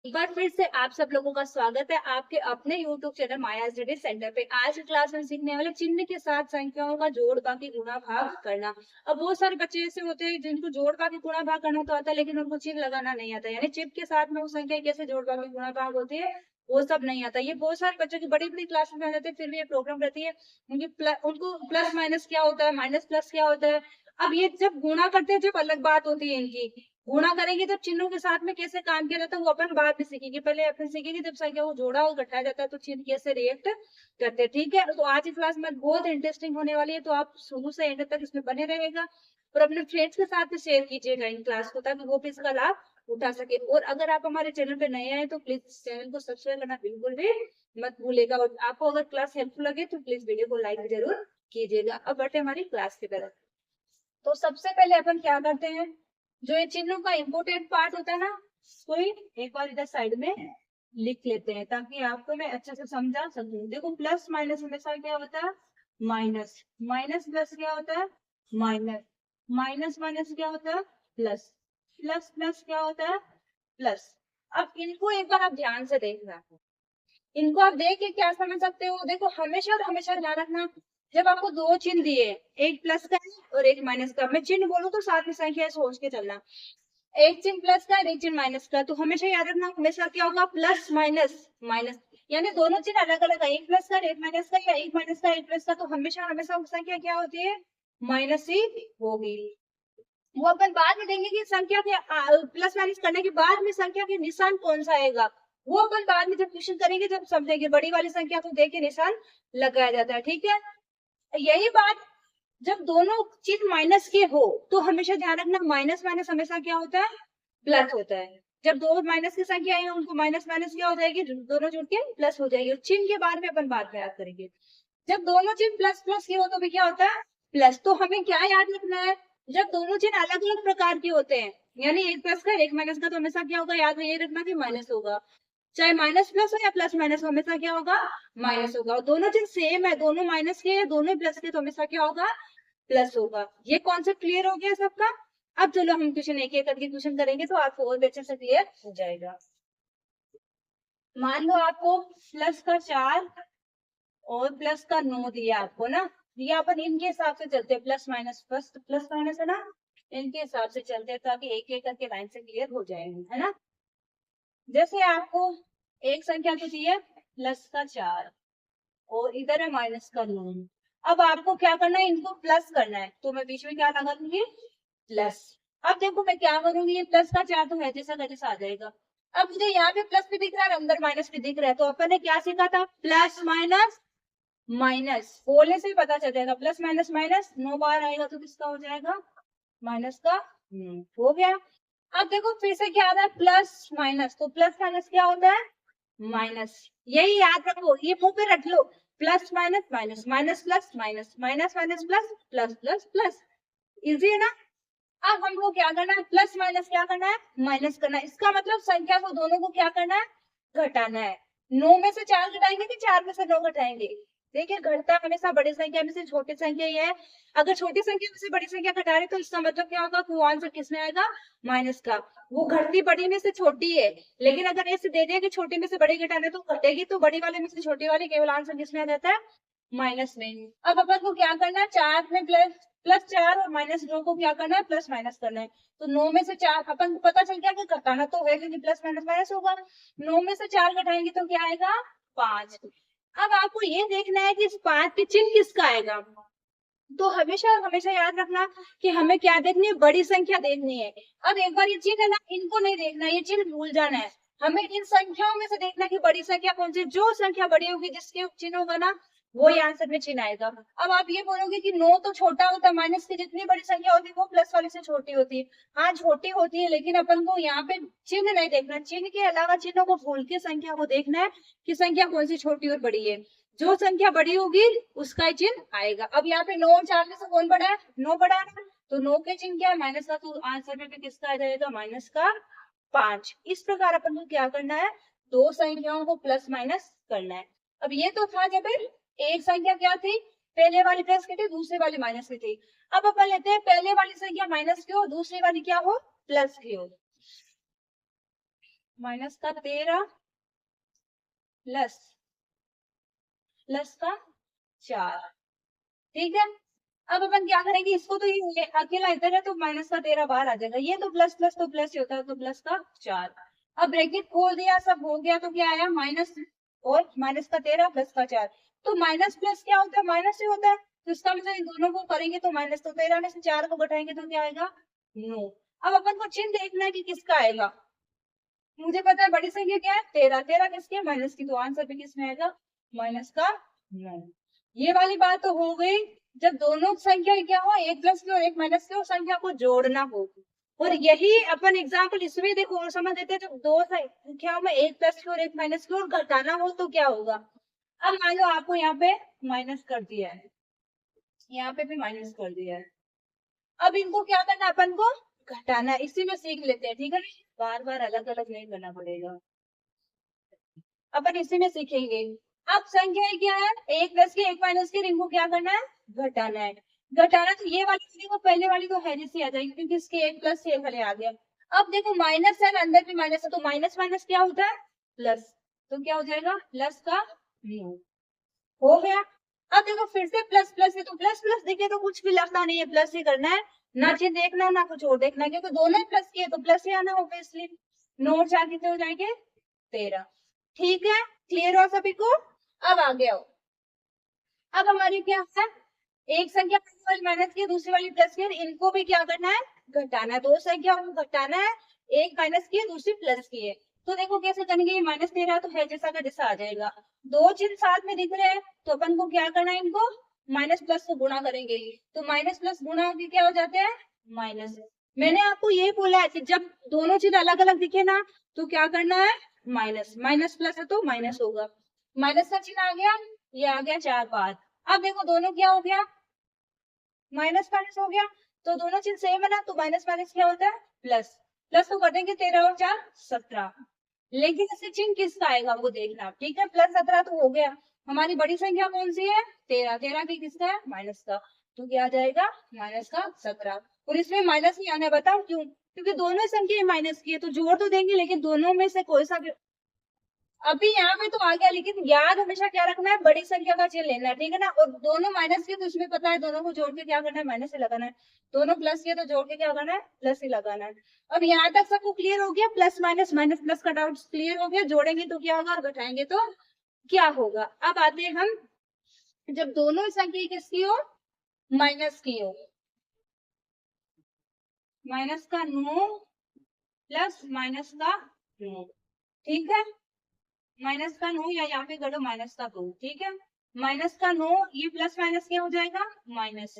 एक बार फिर से आप सब लोगों का स्वागत है आपके अपने YouTube चैनल माया स्टडी सेंटर पे। आज की क्लास में सीखने वाले चिन्ह के साथ संख्याओं का जोड़ बाकी गुणा भाग करना। अब बहुत सारे बच्चे ऐसे होते हैं जिनको जोड़ बाकी गुणा भाग करना तो आता है, लेकिन उनको चिन्ह लगाना नहीं आता, यानी चिन्ह के साथ में वो संख्या कैसे जोड़ बाकी गुणा भाग होती है वो सब नहीं आता। ये बहुत सारे बच्चों की बड़ी बड़ी क्लास में आ जाते हैं, फिर भी ये प्रॉब्लम रहती है उनको प्लस माइनस क्या होता है, माइनस प्लस क्या होता है। अब ये जब गुणा करते हैं जब अलग बात होती है इनकी, गुणा करेंगे जब चिन्हों के साथ में कैसे काम किया जाता है वो अपन बाद में सीखेंगे। पहले अपन सीखेंगे जब संख्या को जोड़ा और घटाया जाता है तो चिन्ह कैसे रिएक्ट करते हैं। ठीक है, तो आज की क्लास में बहुत इंटरेस्टिंग होने वाली है, तो आप शुरू से एंड तक इसमें बने रहेगा और अपने फ्रेंड्स के साथ में शेयर कीजिएगा इन क्लास को, ताकि वो भी इसका लाभ उठा सके। और अगर आप हमारे चैनल पे नए आए तो प्लीज चैनल को सब्सक्राइब करना बिल्कुल भी मत भूलेगा, और आपको अगर क्लास हेल्पफुल लगे तो प्लीज वीडियो को लाइक जरूर कीजिएगा। अब बढ़ते हमारी क्लास की तरफ। तो सबसे पहले अपन क्या करते हैं, जो ये चिन्हों का इम्पोर्टेंट पार्ट होता है ना, कोई एक बार इधर साइड में लिख लेते हैं ताकि आपको मैं अच्छे से समझा सकूं। देखो प्लस माइनस हमेशा क्या होता है, माइनस। माइनस प्लस क्या होता है, माइनस। माइनस माइनस क्या होता है, प्लस। प्लस प्लस क्या होता है, प्लस। अब इनको एक बार आप ध्यान से देखना, इनको आप देख के क्या समझ सकते हो। देखो हमेशा और हमेशा ध्यान रखना, जब आपको दो चिन्ह दिए, एक प्लस का है और एक माइनस का, मैं चिन्ह बोलूं तो साथ में संख्या सोच के चलना। एक चिन्ह प्लस का है एक चिन्ह माइनस का, तो हमेशा याद रखना हमेशा क्या होगा, प्लस माइनस माइनस। यानी दोनों चिन्ह अलग अलग है, एक प्लस का एक माइनस का, या एक माइनस का एक प्लस का, तो हमेशा हमेशा संख्या क्या होती है, माइनस ही होगी। वो अपन बाद में देंगे कि संख्या के प्लस माइनस करने के बाद में संख्या के निशान कौन सा आएगा, वो अपन बाद में जब क्वेश्चन करेंगे जब समझेंगे। बड़ी वाली संख्या को देख के निशान लगाया जाता है, ठीक है। यही बात जब दोनों चीज माइनस के हो तो हमेशा ध्यान रखना, माइनस माइनस हमेशा क्या होता है, प्लस होता है। जब दो माइनस की संख्या है उनको माइनस माइनस क्या हो जाएगी, दोनों जुड़ के प्लस हो जाएगी। और चिन्ह के बारे में अपन बात में याद करेंगे, जब दोनों चिन्ह प्लस प्लस की हो तो भी क्या होता है, प्लस। तो हमें क्या याद रखना है, जब दोनों चिन्ह अलग अलग प्रकार के होते हैं, यानी एक प्लस का एक माइनस का, तो हमेशा क्या होगा, याद में ये रखना कि माइनस होगा। चाहे माइनस प्लस हो या प्लस माइनस हो, हमेशा क्या होगा, माइनस होगा। और दोनों चिन्ह सेम है, दोनों माइनस के या दोनों प्लस के, तो हमेशा क्या होगा, प्लस होगा। ये कॉन्सेप्ट क्लियर हो गया सबका। अब चलो हम क्वेश्चन एक एक करके क्वेश्चन करेंगे तो आपको और भी अच्छे से क्लियर हो जाएगा। मान लो आपको प्लस का 4 और प्लस का 9 दिया आपको ना, ये अपन इनके हिसाब से चलते हैं, plus minus first plus minus है ना, इनके हिसाब से चलते हैं ताकि एक एक करके लाइन से क्लियर हो जाएंगे, है ना। जैसे आपको एक संख्या तो दी है प्लस का 4 और इधर है माइनस का 9। अब आपको क्या करना है, इनको प्लस करना है, तो मैं बीच में क्या लगा दूंगी, प्लस। अब देखो मैं क्या करूंगी, ये प्लस का 4 तो है जैसा का जैसा आ जाएगा। अब मुझे यहाँ पे प्लस भी दिख रहा है अंदर माइनस भी दिख रहा है, तो अपन ने क्या सीखा था, प्लस माइनस माइनस बोलने से ही पता चल जाएगा। प्लस माइनस माइनस 9 बार आएगा तो किसका हो जाएगा, माइनस का। हो गया। अब देखो फिर से क्या आ रहा है, प्लस माइनस, तो प्लस माइनस क्या होता है, माइनस। यही याद रखो, ये मुंह पे रख लो, plus minus minus minus plus minus minus minus plus plus plus plus. Easy है ना। अब हमको क्या करना है, प्लस माइनस क्या करना है, माइनस करना है। इसका मतलब संख्या को दोनों को क्या करना है, घटाना है। 9 में से 4 घटाएंगे कि 4 में से 9 घटाएंगे। देखिए घटता हमेशा बड़ी संख्या में से छोटी संख्या ही है। अगर छोटी संख्या में से बड़ी संख्या घटा रहे तो इसका मतलब क्या होगा, वो आंसर किसमें आएगा, माइनस का। वो घटती बड़ी में से छोटी है, लेकिन अगर ऐसे दे दिया कि छोटी में से बड़ी घटाने तो घटेगी, तो बड़ी वाले में से छोटी वाली, केवल आंसर किसमें आ जाता है, माइनस में। अब अपन को क्या करना है, 4 में प्लस प्लस 4 और माइनस 9 को क्या करना है, प्लस माइनस करना है। तो 9 में से 4 अपन को पता चल गया कि घटाना तो है क्योंकि प्लस माइनस माइनस होगा। 9 में से 4 घटाएंगे तो क्या आएगा, 5। अब आपको ये देखना है कि इस 5 के चिन्ह किसका आएगा। तो हमेशा हमेशा याद रखना कि हमें क्या देखनी है, बड़ी संख्या देखनी है। अब एक बार ये चिन्ह है ना, इनको नहीं देखना, ये चिन्ह भूल जाना है। हमें इन संख्याओं में से देखना कि बड़ी संख्या कौन सी, जो संख्या बड़ी होगी जिसके चिन्ह होगा ना वो ही आंसर में चिन्ह आएगा। अब आप ये बोलोगे कि 9 तो छोटा होता है, माइनस की जितनी बड़ी संख्या होती है वो प्लस वाली से छोटी होती है। हाँ छोटी होती है, लेकिन अपन को यहाँ पे चिन्ह नहीं देखना, चिन्ह के अलावा चिन्हों को भूल के संख्या को देखना है कि संख्या कौन सी छोटी और बड़ी है। जो संख्या बड़ी होगी उसका ही चिन्ह आएगा। अब यहाँ पे 9 और 4 में से कौन बड़ा है, 9 बड़ा है ना, तो 9 के चिन्ह क्या है, माइनस का, तो आंसर में भी किसका आ जाएगा, माइनस का 5। इस प्रकार अपन को क्या करना है, दो संख्याओं को प्लस माइनस करना है। अब ये तो था जब एक संख्या क्या थी, पहले वाली प्लस की थी दूसरी वाली माइनस की थी। अब अपन लेते हैं पहले वाली संख्या माइनस की हो, दूसरी वाली क्या हो, प्लस की हो। माइनस का 13 प्लस प्लस का 4। ठीक है, अब अपन क्या करेंगे, इसको तो ये अकेला इधर है तो माइनस का 13 बाहर आ जाएगा, ये तो प्लस प्लस तो प्लस ही होता है, तो प्लस का 4। अब ब्रैकेट खोल दिया, सब हो गया, तो क्या आया माइनस, और माइनस का 13 प्लस का 4। तो माइनस प्लस क्या होता है, माइनस ही होता है, तो इसका मतलब इन दोनों को करेंगे तो माइनस, तो 13 में से 4 को घटाएंगे तो क्या आएगा 9। अब अपन को चिन्ह देखना है कि किसका आएगा। मुझे पता है बड़ी संख्या क्या है 13, 13 किसकी है माइनस की, तो आंसर भी किसमें आएगा माइनस का 9। ये वाली बात तो हो गई, जब दोनों संख्या क्या हो, एक प्लस की और एक माइनस की, और संख्या को जोड़ना हो। और यही अपन एग्जाम्पल इसमें देखो और समझ देते हैं, जब दो संख्याओं में एक प्लस की और एक माइनस की और घटाना हो तो क्या होगा। अब मान लो आपको यहाँ पे माइनस कर दिया है, यहाँ पे भी माइनस कर दिया है, अब इनको क्या करना है, अपन को घटाना है, इसी में सीख लेते हैं, ठीक है ना, बार बार अलग अलग नहीं करना पड़ेगा, अपन इसी में सीखेंगे। अब संख्या क्या है, एक प्लस की एक माइनस की, इनको क्या करना है घटाना है। घटाना तो ये वाली देखो, पहले वाली तो है जैसी आ जाएगी क्योंकि इसके एक प्लस से पहले आ गया। अब देखो माइनस है, अंदर भी माइनस है, तो माइनस माइनस क्या होता है प्लस, तो क्या हो जाएगा प्लस का 9 हो गया। अब देखो फिर से प्लस प्लस है, तो प्लस प्लस दिखे तो कुछ भी लगता नहीं है, प्लस ही करना है, ना चिन्ह देखना ना कुछ और देखना, क्योंकि दोनों ही प्लस किए तो प्लस ही आना होगा, इसलिए 9 और 4 कितने हो जाएंगे 13। ठीक है, क्लियर हो सभी को। अब आगे आओ, अब हमारी क्या है, एक संख्या वाली माइनस की दूसरी वाली प्लस की, इनको भी क्या करना है घटाना है, दो संख्याओं को घटाना है, एक माइनस की है दूसरी प्लस की है। तो देखो कैसे करेंगे, ये माइनस 13 तो है जैसा का जैसा आ जाएगा, दो चिन्ह साथ में दिख रहे हैं तो अपन को क्या करना है, इनको माइनस प्लस को गुणा करेंगे, तो माइनस प्लस गुणा होकर क्या हो जाते हैं माइनस। मैंने आपको ये बोला है कि जब दोनों चिन्ह अलग अलग दिखे ना तो क्या करना है माइनस, माइनस प्लस है तो माइनस होगा, माइनस का चिन्ह आ गया, ये आ गया 4 5। अब देखो दोनों क्या हो गया माइनस माइनस हो गया, तो दोनों चिन्ह सेम है ना, तो माइनस माइनस क्या होता है प्लस, प्लस को कटेंगे 13 और 4 17। लेकिन इससे चिन्ह किसका आएगा वो देखना, ठीक है, प्लस 17 तो हो गया, हमारी बड़ी संख्या कौन सी है 13, 13 भी किसका है माइनस का, तो क्या आ जाएगा माइनस का 17। और इसमें माइनस नहीं आना है, बताओ क्यों, क्योंकि दोनों संख्या माइनस की है, तो जोड़ तो देंगे लेकिन दोनों में से कोई सा भी, अभी यहाँ पे तो आ गया, लेकिन याद हमेशा क्या रखना है बड़ी संख्या का चिन्ह लेना है, ठीक है ना, और दोनों माइनस के तो इसमें पता है दोनों को जोड़ के क्या करना है माइनस से लगाना है, दोनों प्लस के तो जोड़ के क्या करना है प्लस ही लगाना है। अब यहाँ तक सबको क्लियर हो गया, प्लस माइनस माइनस प्लस का डाउट क्लियर हो गया, जोड़ेंगे तो क्या होगा और घटाएंगे तो क्या होगा। अब आते हैं हम, जब दोनों संख्या किसकी हो माइनस की हो, माइनस का 9 प्लस माइनस का 9, ठीक है, माइनस का 9 या यहाँ पे करो माइनस का 2, ठीक है, माइनस का 9, ये प्लस माइनस क्या हो जाएगा माइनस,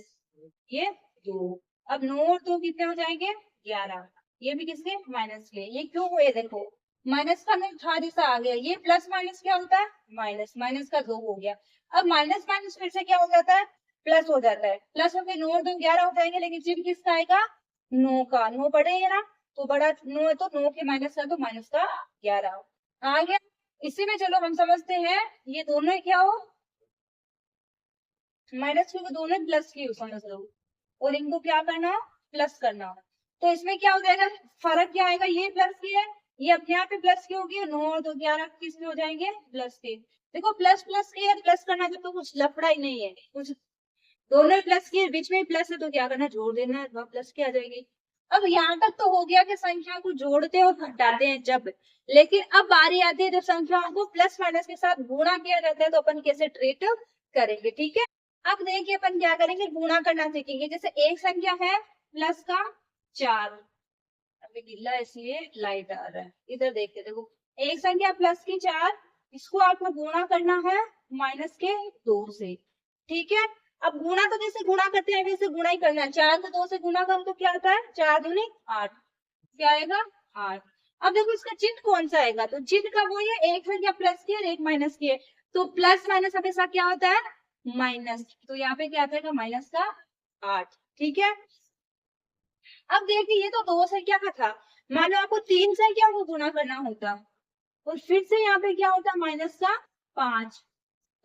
ये 2। अब 9 और 2 कितने हो जाएंगे 11, ये भी किसके माइनस के, ये क्यों हुए देखो, माइनस का 9 था जैसा आ गया, ये प्लस माइनस क्या होता है माइनस, माइनस का 2 हो गया। अब माइनस माइनस फिर से क्या हो जाता है प्लस हो जाता है, प्लस होकर 9 और 2 11 हो जाएंगे, लेकिन चिन्ह किसका आएगा 9 का, 9 पढ़ेंगे ना, तो बड़ा 9 है तो 9 के माइनस का, तो माइनस का 11 आ गया। इसी में चलो हम समझते हैं, ये दोनों ही क्या हो माइनस क्योंकि दोनों प्लस की हो समझ लो, और इनको क्या करना प्लस करना, तो इसमें क्या हो जाएगा फर्क क्या आएगा, ये प्लस की है, ये अपने आप ही प्लस की होगी, 9 और 2 11 किसके हो जाएंगे प्लस के। देखो प्लस प्लस की है, प्लस करना जब तो कुछ लफड़ा ही नहीं है कुछ, दोनों ही प्लस की बीच में ही प्लस है तो क्या करना जोड़ देना है, वह प्लस की आ जाएगी। अब यहाँ तक तो हो गया कि संख्या को जोड़ते हैं और घटाते हैं जब, लेकिन अब बारी आती है जब संख्याओं को प्लस माइनस के साथ गुणा किया जाता है तो अपन कैसे ट्रीट करेंगे, ठीक है। अब देखिए अपन क्या करेंगे गुणा करना सीखेंगे, जैसे एक संख्या है प्लस का 4, अभी गिल्ला इसलिए लाइट आ रहा है, इधर देखते देखो, एक संख्या प्लस की 4, इसको आपको गुणा करना है माइनस के 2 से, ठीक है। अब गुणा तो जैसे गुणा करते हैं वैसे गुणा ही करना है, 4 को 2 से गुणा करो तो क्या आता है 4 दूनी 8, क्या आएगा 8। अब देखो इसका चिन्ह कौन सा आएगा, तो चिन्ह का वो है एक संख्या प्लस की और एक माइनस की है, तो प्लस माइनस हमेशा क्या होता है माइनस, तो यहाँ पे क्या आ जाएगा माइनस का 8, ठीक है। अब देखिए ये तो दो संख्या का था, मान लो आपको तीन संख्या को गुणा करना होता, और फिर से यहाँ पे क्या होता माइनस का 5,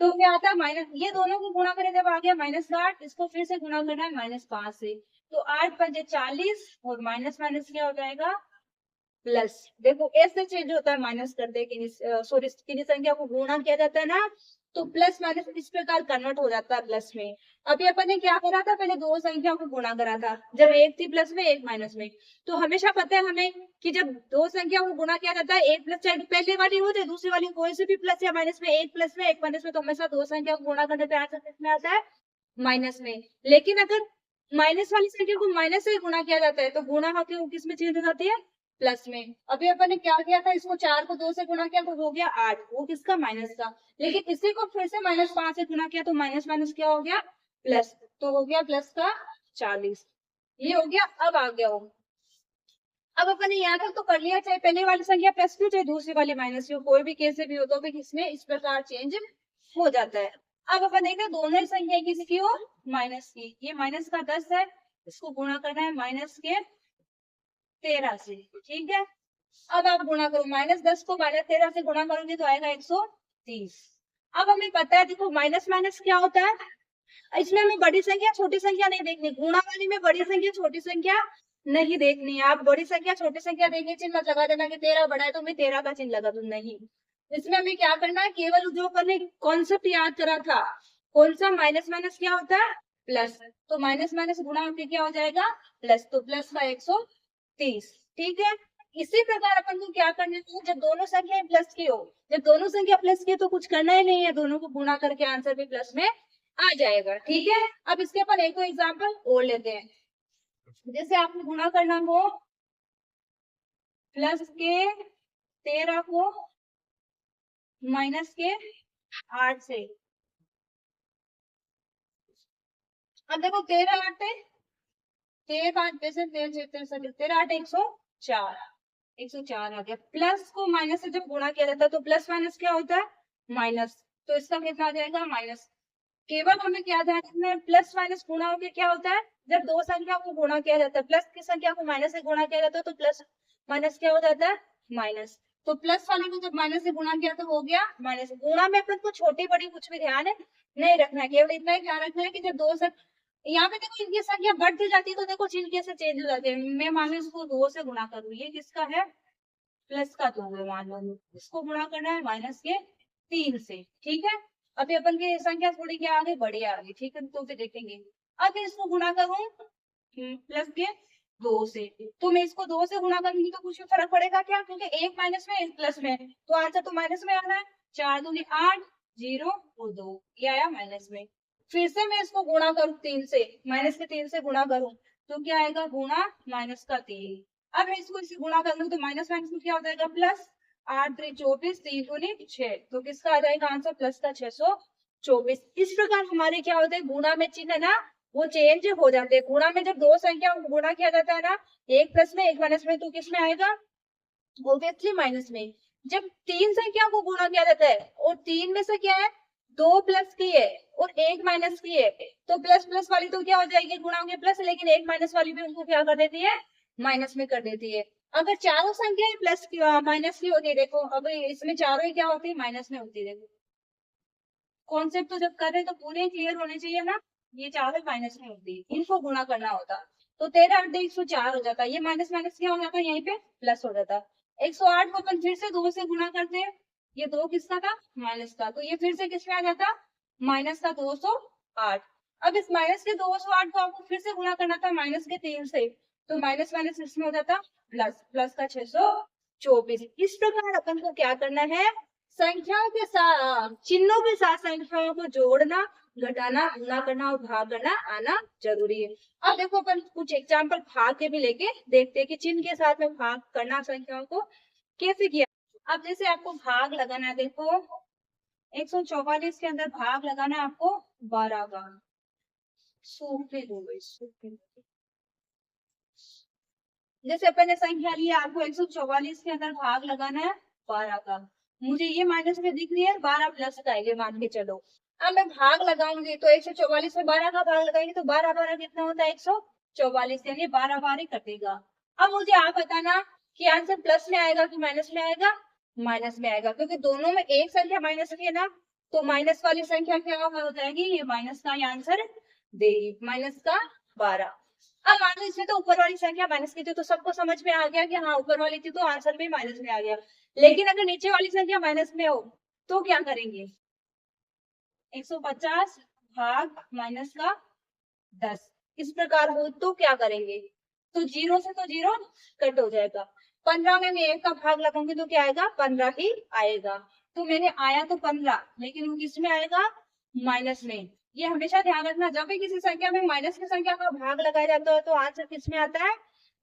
तो क्या आता है माइनस, ये दोनों को गुणा करें जब आ गया माइनस का 8, इसको फिर से गुणा करना है माइनस 5 से, तो 8 पंजे 40 और माइनस माइनस क्या हो जाएगा प्लस। देखो ऐसे चेंज होता है माइनस करते हैं किन्हीं सॉरी किन्हीं संख्या को गुणा किया जाता है ना, तो प्लस माइनस इस प्रकार कन्वर्ट हो जाता है प्लस में। अभी अपन ने क्या करा था, पहले दो संख्या को गुणा करा था, जब एक थी प्लस में एक माइनस में। तो हमेशा पता है हमें कि जब दो संख्या को गुणा किया जाता है, एक प्लस चाहे पहले वाली हो चाहे दूसरी वाली, कोई से भी प्लस या माइनस में, एक प्लस में एक माइनस में, तो हमेशा दो संख्या को गुणा करने पे आंसर किसमें आता है, माइनस में। लेकिन अगर माइनस वाली संख्या को माइनस से गुणा किया जाता है, तो गुणा होकर वो किस में चेंज हो जाती है, प्लस में। अभी अपन ने क्या किया था, इसको 4 को 2 से गुणा किया तो हो गया 8, वो किसका, माइनस का। लेकिन इसी को फिर से -5 से गुणा किया तो माइनस माइनस क्या हो गया, प्लस। तो हो गया प्लस का 40, ये हो गया। अब आ गया वो, अब अपन ने यहाँ तक तो कर लिया, चाहे पहले वाली संख्या प्लस की हो चाहे दूसरी वाली माइनस की हो, कोई भी कैसे भी हो तो भी किसमें इस प्रकार चेंज हो जाता है। अब अपन देख रहे हैं दोनों ही संख्या किसकी हो, माइनस की। ये माइनस का 10 है, इसको गुणा करना है माइनस के 13 से, ठीक है। अब आप गुणा करो, -10 को -13 से गुणा करोगे तो आएगा 130। अब हमें पता है, देखो माइनस माइनस क्या होता है, इसमें हमें बड़ी संख्या छोटी संख्या नहीं देखनी, गुणा वाली में बड़ी संख्या छोटी संख्या नहीं देखनी है। आप बड़ी संख्या छोटी संख्या देखिए, चिन्ह मत लगा देना कि 13 बड़ा है तो मैं 13 का चिन्ह लगा दूं, नहीं। इसमें हमें क्या करना है, केवल जो अपन ने कॉन्सेप्ट याद करा था, कौन सा, माइनस माइनस क्या होता है, प्लस। तो माइनस माइनस गुणा होकर क्या हो जाएगा, प्लस। तो प्लस का 130, ठीक है। इसी प्रकार अपन को क्या करना है, जब दोनों संख्या प्लस की हो, जब दोनों संख्या प्लस की हो तो कुछ करना ही नहीं है, दोनों को गुणा करके आंसर भी प्लस में आ जाएगा, ठीक है। अब इसके ऊपर एक एग्जांपल और लेते हैं। जैसे आपको गुणा करना हो प्लस के 13 को माइनस के 8 से। अब देखो 13 8 13 5 वैसे 13 8 104, 104 आ गया। प्लस को माइनस से जब गुणा किया जाता है तो प्लस माइनस क्या होता है, माइनस। तो इसका कितना आ जाएगा, माइनस। केवल हमें क्या ध्यान रखना है, प्लस माइनस गुणा होकर क्या होता है, जब दो संख्या को गुणा किया जाता है, प्लस की संख्या को माइनस से गुणा किया जाता है तो प्लस माइनस क्या हो जाता है, माइनस। तो प्लस वाले को जब माइनस से गुणा किया तो हो गया माइनस। गुणा में अपन को छोटी बड़ी कुछ भी ध्यान है नहीं रखना है, केवल इतना ही ध्यान रखना है कि जब दो यहाँ पे देखो इनकी संख्या बढ़ती जाती है तो देखो चिन्ह कैसे चेंज हो जाते हैं। मैं मान लो इसको 2 से गुणा करूँ, ये किसका है, प्लस का 2 है मान लो, इसको गुणा करना है माइनस के 3 से, ठीक है। अभी अपन की संख्या थोड़ी क्या आ गई, बड़ी आ गई, ठीक है, तो फिर देखेंगे। अब इसको गुणा करूं प्लस के 2 से, तो मैं इसको 2 से गुणा करूंगी तो कुछ फर्क पड़ेगा क्या, क्योंकि एक माइनस में एक प्लस में, तो आंसर तो माइनस में आना है। 4 दूनी 8, 0 और 2, ये आया माइनस में। फिर से मैं इसको गुणा करूं 3 से, माइनस के 3 से गुणा करूं तो क्या आएगा, गुणा माइनस का 3। अब मैं इसको इसे गुणा कर लूं तो माइनस माइनस में क्या हो जाएगा, प्लस। 8 3 24, 3 दूनी 6, तो किसका आ जाएगा आंसर, प्लस का 624। इस प्रकार हमारे क्या होते हैं, गुणा में चिन्ह है ना वो चेंज हो जाते हैं। गुणा में जब दो संख्या को गुणा किया जाता है ना, एक प्लस में एक माइनस में, तो किस में आएगा, ऑब्वियसली माइनस में। जब तीन संख्या को गुणा किया जाता है और तीन में से क्या है, दो प्लस की है और एक माइनस की है, तो प्लस प्लस वाली तो क्या हो जाएगी, गुणा होंगे प्लस, लेकिन एक माइनस वाली भी उनको क्या कर देती है, माइनस में कर देती है। अगर चारों संख्या प्लस की माइनस की होती है, देखो अब इसमें चारों ही क्या होती है, माइनस में होती है। देखो कॉन्सेप्ट तो जब कर रहे हैं तो पूरे क्लियर होने चाहिए ना, ये चारों माइनस में होती है, इनको गुणा करना होता। तो 13 8 104 हो जाता है, ये माइनस माइनस क्या हो जाता है, यहीं पे प्लस हो जाता है। 108 को अपन फिर से 2 से गुणा करते हैं, ये 2 किसका था, माइनस का, तो ये फिर से किसमें आ जाता, माइनस का 208। अब इस माइनस के 208 को आपको फिर से गुणा करना था माइनस के 3 से, तो माइनस माइनस इसमें हो जाता प्लस, प्लस का 624। इस प्रकार अपन को क्या करना है, संख्याओं के साथ चिन्हों के साथ संख्याओं को जोड़ना, घटाना, गुणा करना और भाग करना आना जरूरी है। अब देखो अपन कुछ एग्जाम्पल भाग के भी लेके देखते हैं कि चिन्ह के साथ में भाग करना संख्याओं को कैसे किया। अब जैसे आपको भाग लगाना है, देखो 144 के अंदर भाग लगाना है आपको 12 का। जैसे अपन ने संख्या ली, आपको 144 के अंदर भाग लगाना है 12 का। मुझे ये माइनस में दिख रही है, 12 प्लस का है, ये मान के चलो। अब मैं भाग लगाऊंगी तो 144 में 12 का भाग लगाएंगे तो 12 12 कितना होता है, 144, यानी 12 12 कटेगा। अब मुझे आप बताना कि आंसर प्लस में आएगा कि माइनस में आएगा, माइनस में आएगा, क्योंकि दोनों में एक संख्या माइनस की है ना, तो माइनस वाली संख्या क्या हो जाएगी, ये माइनस का आंसर देगी, -का 12। अब मान लो इसमें तो ऊपर वाली संख्या माइनस की थी, तो सबको समझ में आ गया कि हाँ ऊपर वाली थी तो आंसर भी माइनस में आ गया। लेकिन अगर नीचे वाली संख्या माइनस में हो तो क्या करेंगे? 150 भाग माइनस का 10 इस प्रकार हो तो क्या करेंगे? तो जीरो से तो जीरो कट हो जाएगा। 15 में मैं 1 का भाग लगाऊंगी तो क्या आएगा? 15 ही आएगा। तो मैंने आया तो 15, लेकिन वो किस में आएगा? माइनस में। ये हमेशा ध्यान रखना, जब भी किसी संख्या में माइनस की संख्या का भाग लगाया जाता है तो आंसर किस में आता है?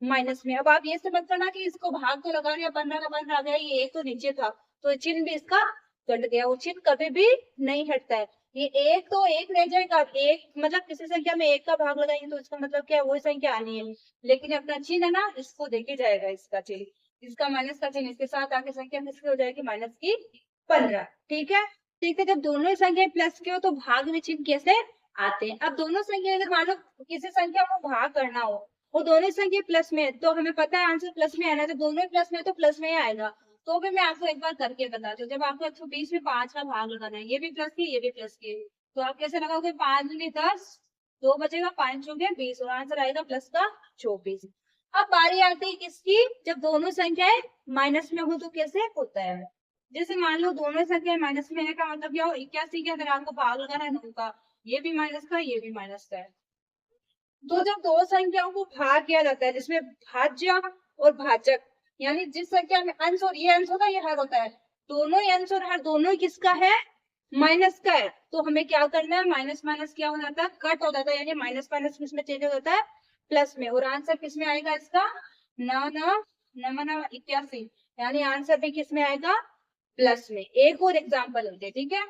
माइनस में। अब आप ये समझ करना कि इसको भाग तो लगा लिया, 15 का 15 आ गया, ये एक तो नीचे था तो चिन्ह भी इसका कट गया। वो चिन्ह कभी भी नहीं हटता है। ये एक तो एक रह जाएगा, एक मतलब किसी संख्या में एक का भाग लगाएंगे तो इसका मतलब क्या है? वही संख्या आनी है, लेकिन अपना चिन्ह है ना, इसको देखे जाएगा, इसका चिन्ह, इसका माइनस का चिन्ह इसके साथ आके संख्या किसकी हो जाएगी? माइनस की 15। ठीक है। ठीक है, जब दोनों ही संख्या प्लस के हो तो भाग में चिन्ह कैसे आते हैं? अब दोनों संख्या अगर मान लो किसी संख्या को भाग करना हो, वो दोनों संख्या प्लस में है तो हमें पता है आंसर प्लस में आना है, जब दोनों ही प्लस में है तो प्लस में ही आएगा। तो भी मैं आपको एक बार करके बताती हूँ। जब आपको 120 में 5 का भाग लगाना है, ये भी प्लस की ये भी प्लस की, तो आप कैसे लगाओगे? 5 दूनी 10, 2 बचेगा, 5 चौके 20 और आंसर आएगा प्लस का 24। अब बारी आती है किसकी? जब दोनों संख्याएं माइनस में हो तो कैसे होता है? जैसे मान लो दोनों संख्याएं माइनस में है का मतलब क्या हो? 81 के अंदर आपको भाग लगाना है 9 का, ये भी माइनस का ये भी माइनस का है। तो जब दो संख्याओं को भाग किया जाता है जिसमें भाज्य और भाजक, यानी जिस संख्या में अंश और ये अंश होता है ये हर होता है, दोनों ही अंश और हर दोनों ही किसका है? माइनस का है। तो हमें क्या करना है? माइनस माइनस क्या हो जाता है? कट हो जाता है, यानी माइनस माइनस किस में चेंज हो जाता है? प्लस में। और आंसर किस में आएगा इसका? न न न न 81, यानी आंसर भी किस में आएगा? प्लस में। एक और एग्जाम्पल लेते हैं, ठीक है।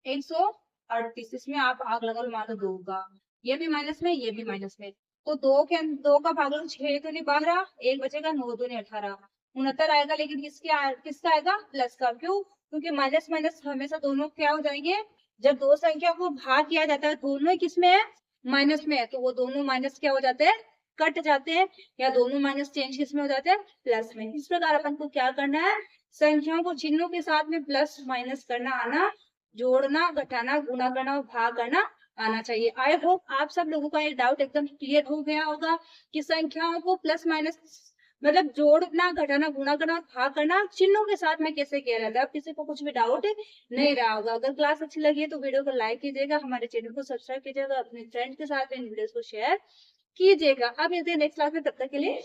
138 इसमें आप भाग लगा लो मान लो 2 का, ये भी माइनस में ये भी माइनस में, तो 2 का भाग लो 6 तो नहीं 12, एक बचेगा 9 तो नहीं 18, 69 आएगा। लेकिन किसका आएगा? प्लस का। क्यों? क्योंकि माइनस माइनस हमेशा दोनों क्या हो जाएंगे? जब दो संख्या को भाग किया जाता है दोनों ही किस में है? माइनस में है, तो वो दोनों माइनस क्या हो जाते हैं? कट जाते हैं, या दोनों माइनस चेंज किस में हो जाते हैं? प्लस में। इस प्रकार अपन को क्या करना है? संख्याओं को चिन्हों के साथ में प्लस माइनस करना आना, जोड़ना, घटाना, गुणा करना और भाग करना आना चाहिए। आई होप आप सब लोगों का ये डाउट एकदम क्लियर हो गया होगा कि संख्याओं को प्लस माइनस मतलब जोड़ना, घटाना, गुणा करना और भाग करना चिन्हों के साथ में कैसे किया जाता है। अब किसी को कुछ भी डाउट नहीं रहा होगा। अगर क्लास अच्छी लगी है तो वीडियो को लाइक कीजिएगा, हमारे चैनल को सब्सक्राइब कीजिएगा, अपने फ्रेंड के साथ इन वीडियो को शेयर कीजिएगा। अब मिलते हैं नेक्स्ट क्लास में, तब तक के लिए